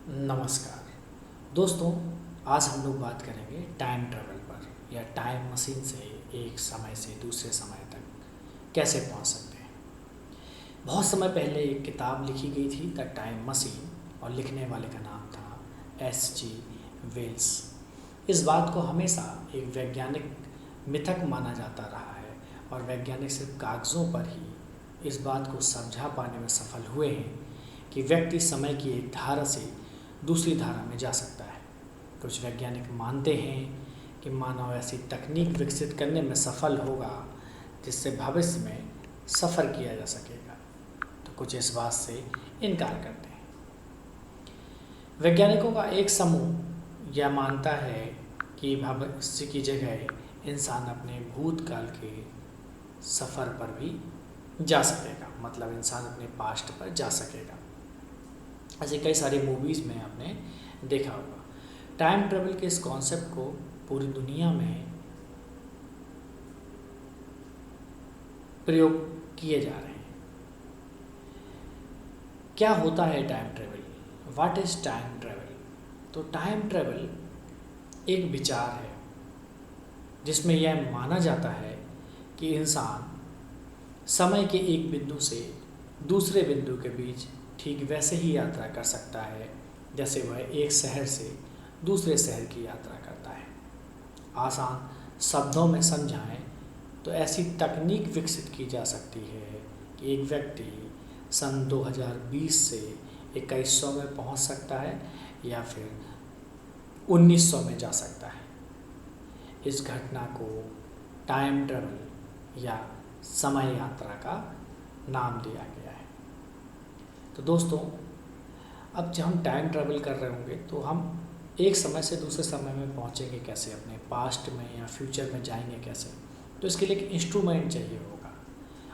नमस्कार दोस्तों। आज हम लोग बात करेंगे टाइम ट्रैवल पर या टाइम मशीन से एक समय से दूसरे समय तक कैसे पहुंच सकते हैं। बहुत समय पहले एक किताब लिखी गई थी द टाइम मशीन और लिखने वाले का नाम था एस.जी. वेल्स। इस बात को हमेशा एक वैज्ञानिक मिथक माना जाता रहा है और वैज्ञानिक सिर्फ कागज़ों पर ही इस बात को समझा पाने में सफल हुए हैं कि व्यक्ति समय की एक धारा से दूसरी धारा में जा सकता है। कुछ वैज्ञानिक मानते हैं कि मानव ऐसी तकनीक विकसित करने में सफल होगा जिससे भविष्य में सफ़र किया जा सकेगा, तो कुछ इस बात से इनकार करते हैं। वैज्ञानिकों का एक समूह यह मानता है कि भविष्य की जगह इंसान अपने भूतकाल के सफ़र पर भी जा सकेगा, मतलब इंसान अपने पास्ट पर जा सकेगा। ऐसे कई सारी मूवीज़ में आपने देखा होगा। टाइम ट्रेवल के इस कॉन्सेप्ट को पूरी दुनिया में प्रयोग किए जा रहे हैं। क्या होता है time travel? What is time travel? तो टाइम ट्रेवल एक विचार है जिसमें यह माना जाता है कि इंसान समय के एक बिंदु से दूसरे बिंदु के बीच ठीक वैसे ही यात्रा कर सकता है जैसे वह एक शहर से दूसरे शहर की यात्रा करता है। आसान शब्दों में समझाएं तो ऐसी तकनीक विकसित की जा सकती है कि एक व्यक्ति सन 2020 से 2100 में पहुंच सकता है या फिर 1900 में जा सकता है। इस घटना को टाइम ट्रेवल या समय यात्रा का नाम दिया गया है। तो दोस्तों, अब जब हम टाइम ट्रैवल कर रहे होंगे तो हम एक समय से दूसरे समय में पहुंचेंगे कैसे, अपने पास्ट में या फ्यूचर में जाएंगे कैसे। तो इसके लिए एक इंस्ट्रूमेंट चाहिए होगा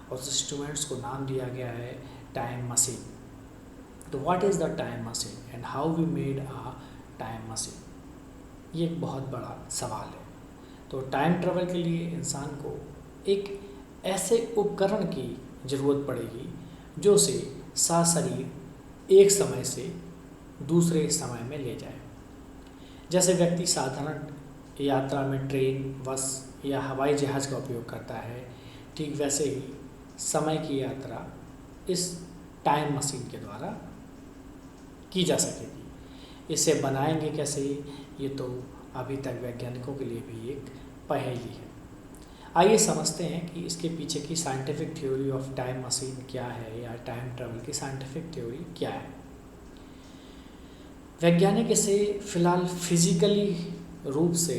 और उस इंस्ट्रूमेंट्स को नाम दिया गया है टाइम मशीन। तो what is the time machine and how we made a time machine, ये एक बहुत बड़ा सवाल है। तो टाइम ट्रैवल के लिए इंसान को एक ऐसे उपकरण की ज़रूरत पड़ेगी जो उसे सशरीर एक समय से दूसरे समय में ले जाए। जैसे व्यक्ति साधारण यात्रा में ट्रेन, बस या हवाई जहाज़ का उपयोग करता है, ठीक वैसे ही समय की यात्रा इस टाइम मशीन के द्वारा की जा सकेगी। इसे बनाएंगे कैसे, ये तो अभी तक वैज्ञानिकों के लिए भी एक पहेली है। आइए समझते हैं कि इसके पीछे की scientific theory of time machine क्या है या टाइम ट्रैवल की साइंटिफिक थ्योरी क्या है। वैज्ञानिक इसे फिलहाल फिजिकली रूप से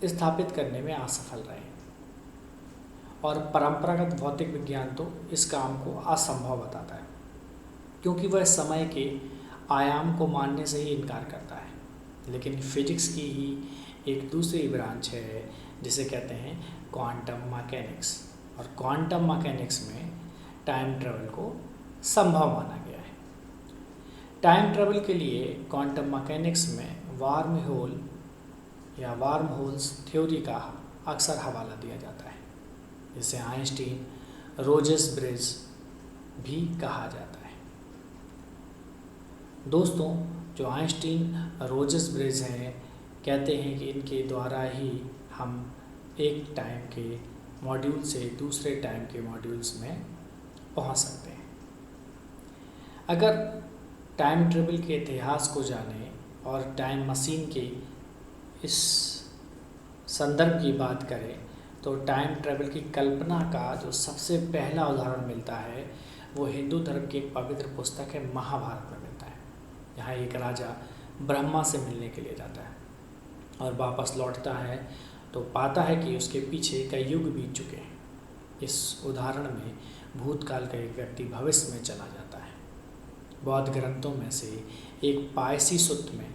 स्थापित करने में असफल रहे और परंपरागत भौतिक विज्ञान तो इस काम को असंभव बताता है क्योंकि वह समय के आयाम को मानने से ही इनकार करता है। लेकिन फिजिक्स की ही एक दूसरी ब्रांच है जिसे कहते हैं क्वांटम मैकेनिक्स, और क्वांटम मैकेनिक्स में टाइम ट्रैवल को संभव माना गया है। टाइम ट्रैवल के लिए क्वांटम मैकेनिक्स में वार्म होल या वार्म होल्स थ्योरी का अक्सर हवाला दिया जाता है, जिसे आइंस्टीन रोजेस ब्रिज भी कहा जाता है। दोस्तों, जो आइंस्टीन रोजेस ब्रिज हैं, कहते हैं कि इनके द्वारा ही हम एक टाइम के मॉड्यूल से दूसरे टाइम के मॉड्यूल्स में पहुंच सकते हैं। अगर टाइम ट्रेवल के इतिहास को जानें और टाइम मशीन के इस संदर्भ की बात करें तो टाइम ट्रेवल की कल्पना का जो सबसे पहला उदाहरण मिलता है वो हिंदू धर्म की एक पवित्र पुस्तक है महाभारत में मिलता है। यहाँ एक राजा ब्रह्मा से मिलने के लिए जाता है और वापस लौटता है तो पाता है कि उसके पीछे कई युग बीत चुके हैं। इस उदाहरण में भूतकाल का एक व्यक्ति भविष्य में चला जाता है। बौद्ध ग्रंथों में से एक पायसी सूक्त में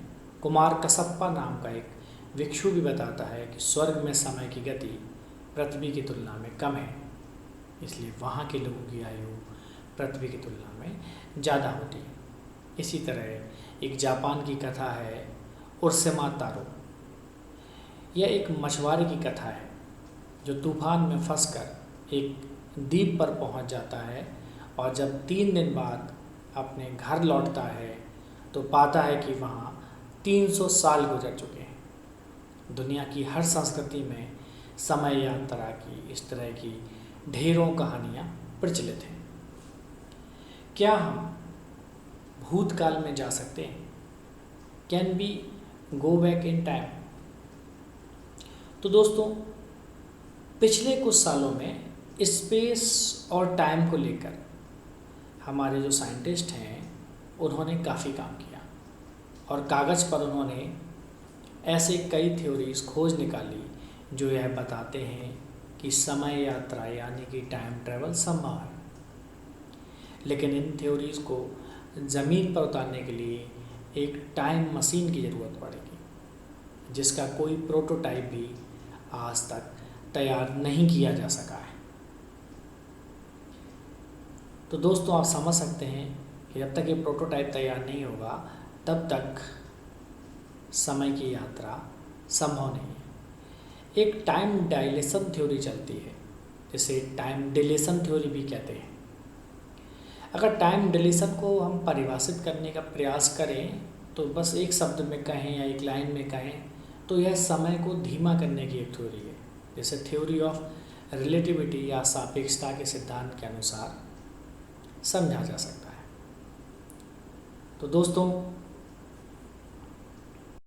कुमार कसप्पा नाम का एक भिक्षु भी बताता है कि स्वर्ग में समय की गति पृथ्वी की तुलना में कम है, इसलिए वहाँ के लोगों की आयु पृथ्वी की तुलना में ज़्यादा होती है। इसी तरह एक जापान की कथा है उर्सेमा तारो। यह एक मछुआरे की कथा है जो तूफान में फंसकर एक द्वीप पर पहुंच जाता है और जब 3 दिन बाद अपने घर लौटता है तो पाता है कि वहाँ 300 साल गुजर चुके हैं। दुनिया की हर संस्कृति में समय यात्रा की इस तरह की ढेरों कहानियाँ प्रचलित हैं। क्या हम भूतकाल में जा सकते हैं? Can be go back in time? तो दोस्तों, पिछले कुछ सालों में स्पेस और टाइम को लेकर हमारे जो साइंटिस्ट हैं उन्होंने काफ़ी काम किया और कागज़ पर उन्होंने ऐसे कई थ्योरीज खोज निकाली जो यह बताते हैं कि समय यात्रा यानी कि टाइम ट्रैवल संभव है। लेकिन इन थ्योरीज को ज़मीन पर उतारने के लिए एक टाइम मशीन की ज़रूरत पड़ेगी, जिसका कोई प्रोटोटाइप भी आज तक तैयार नहीं किया जा सका है। तो दोस्तों, आप समझ सकते हैं कि जब तक ये प्रोटोटाइप तैयार नहीं होगा तब तक समय की यात्रा संभव नहीं है। एक टाइम डायलेशन थ्योरी चलती है, जिसे टाइम डिलेशन थ्योरी भी कहते हैं। अगर टाइम डिलेशन को हम परिभाषित करने का प्रयास करें तो बस एक शब्द में कहें या एक लाइन में कहें तो यह समय को धीमा करने की एक थ्योरी है, जैसे थ्योरी ऑफ रिलेटिविटी या सापेक्षता के सिद्धांत के अनुसार समझा जा सकता है। तो दोस्तों,